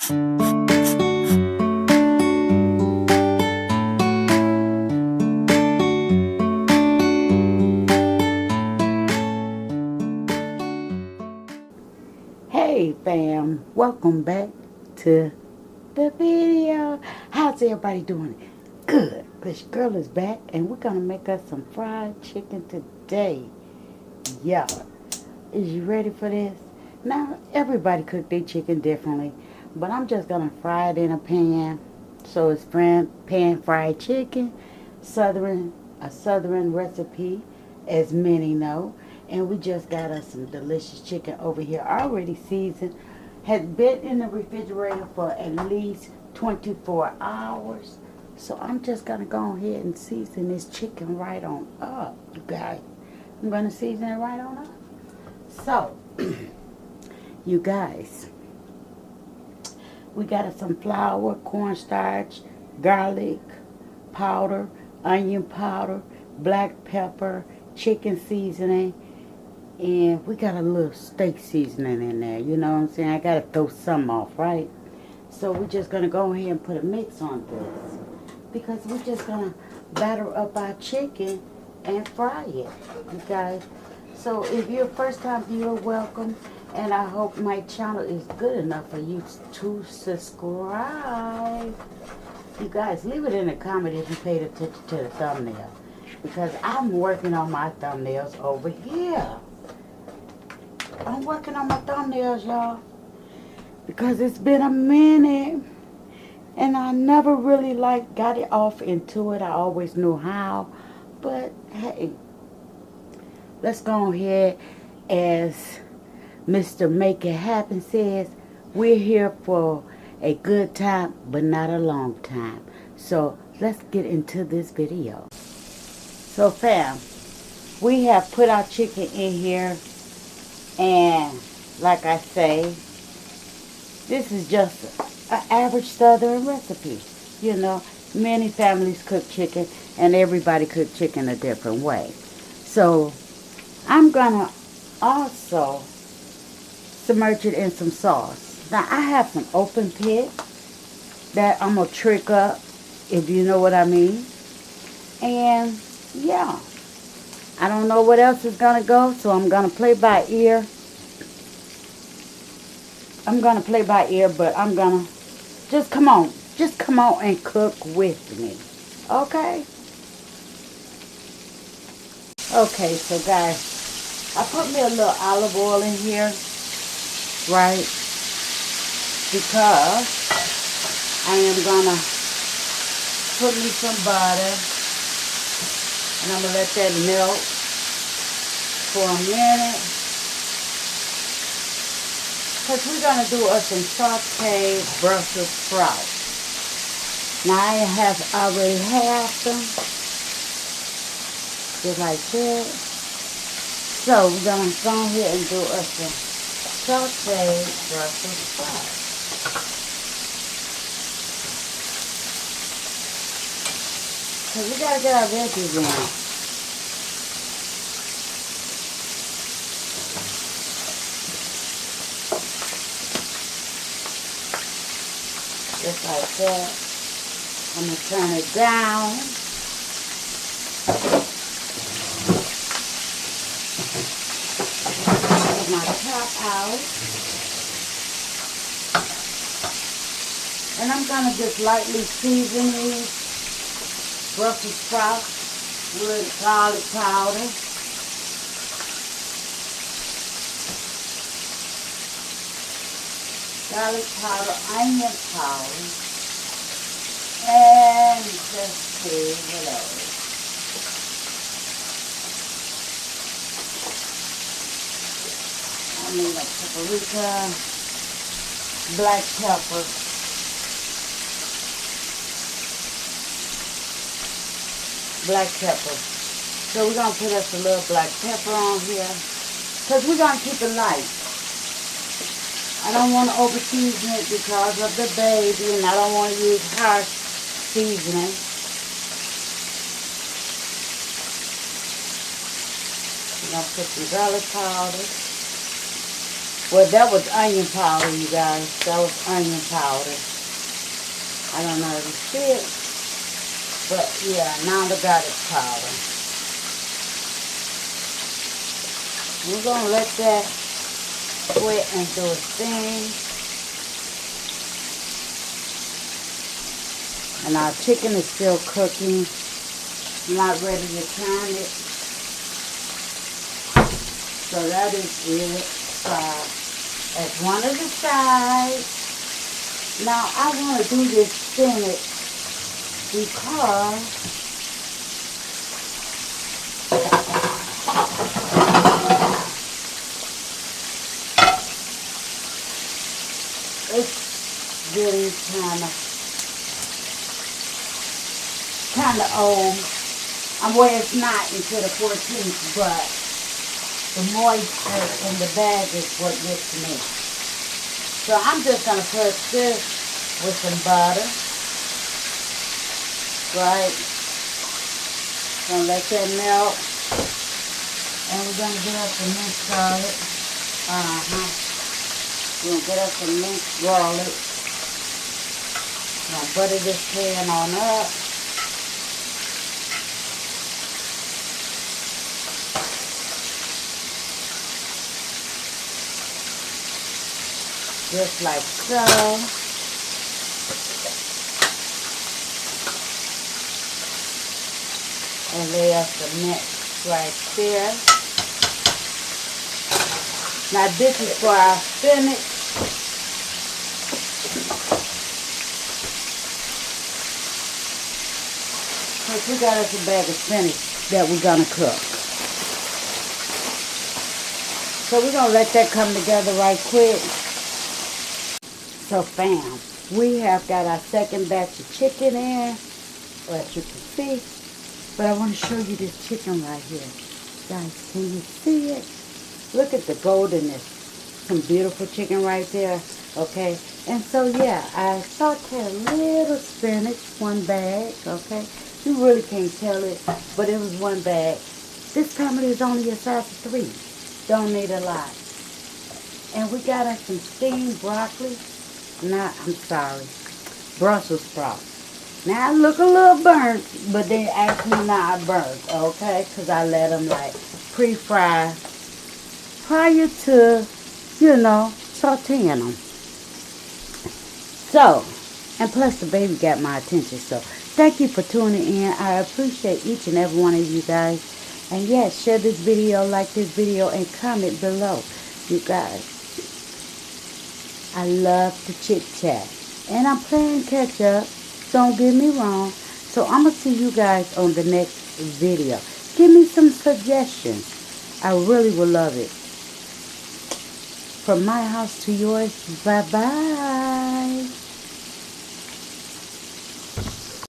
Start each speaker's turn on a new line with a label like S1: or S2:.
S1: Hey fam, welcome back to the video. How's everybody doing? Good. This girl is back and we're gonna make us some fried chicken today. Yeah. Is you ready for this? Now everybody cook their chicken differently, but I'm just gonna fry it in a pan. So it's pan fried chicken, a southern recipe, as many know. And we just got us some delicious chicken over here, already seasoned. Had been in the refrigerator for at least 24 hours. So I'm just gonna go ahead and season this chicken right on up, you guys. I'm gonna season it right on up. So, you guys, we got us some flour, cornstarch, garlic powder, onion powder, black pepper, chicken seasoning, and we got a little steak seasoning in there. You know what I'm saying? I got to throw some off, right? So we're just going to go ahead and put a mix on this, because we're just going to batter up our chicken and fry it, you guys. So if you're a first time viewer, welcome. And I hope my channel is good enough for you to subscribe. You guys, leave it in the comment if you paid attention to the thumbnail, because I'm working on my thumbnails over here. I'm working on my thumbnails, y'all, because it's been a minute and I never really got it off into it. I always knew how, but hey, let's go ahead. As Mr. Make It Happen says, we're here for a good time, but not a long time. So let's get into this video. So fam, we have put our chicken in here, and like I say, this is just an average southern recipe. You know, many families cook chicken and everybody cook chicken a different way. So I'm gonna also submerge it in some sauce. Now I have some open pit that I'm gonna trick up, if you know what I mean. And yeah, I don't know what else is gonna go, so I'm gonna play by ear. But I'm gonna just come on and cook with me. Okay? Okay, so guys, I put me a little olive oil in here, right? Because I am gonna put me some butter, and I'm gonna let that melt for a minute, because we're gonna do us some sauteed Brussels sprouts. Now I have already halved them, just like that. So we're gonna go ahead and do us some sauteed Brussels sprouts. Because we gotta get our veggies in. Just like that. I'm going to turn it down. Take my top out. And I'm going to just lightly season these Brussels sprouts with garlic powder. Garlic powder, onion powder, and just season it over. I mean, paprika, black pepper, So we're going to put us a little black pepper on here, because we're going to keep it light. I don't want to over season it because of the baby, and I don't want to use harsh seasoning. I'm going to put some garlic powder. Well, that was onion powder, you guys. That was onion powder. I don't know if you see it, but yeah, now the garlic powder. We're gonna let that wet and do its thing. And our chicken is still cooking. I'm not ready to turn it. So that is it. As one of the sides. Now I want to do this spinach because it's really kind of old. Well, it's not until the 14th, but the moisture in the bag is what gets me. So I'm just going to put this with some butter, right? Gonna let that melt. And we're going to get us some minced garlic. We're going to get us some minced garlic. Gonna butter this pan on up. Just like so. And lay us the mix right there. Now this is for our spinach. Because we got us a bag of spinach that we're going to cook. So we're going to let that come together right quick. So fam, we have got our second batch of chicken in, as you can see. But I want to show you this chicken right here. Guys, can you see it? Look at the goldenness. Some beautiful chicken right there, okay? And so yeah, I sauteed a little spinach, one bag, okay? You really can't tell it, but it was one bag. This family is only a size of 3. Don't need a lot. And we got us some steamed broccoli. I'm sorry, Brussels sprouts. Now I look a little burnt, but they actually not burnt, okay? Because I let them like pre-fry prior to, sauteing them. So, and plus the baby got my attention. So, thank you for tuning in. I appreciate each and every one of you guys. And yes, share this video, like this video, and comment below, you guys. I love to chit chat. And I'm playing catch up. Don't get me wrong. So I'm going to see you guys on the next video. Give me some suggestions. I really would love it. From my house to yours. Bye-bye.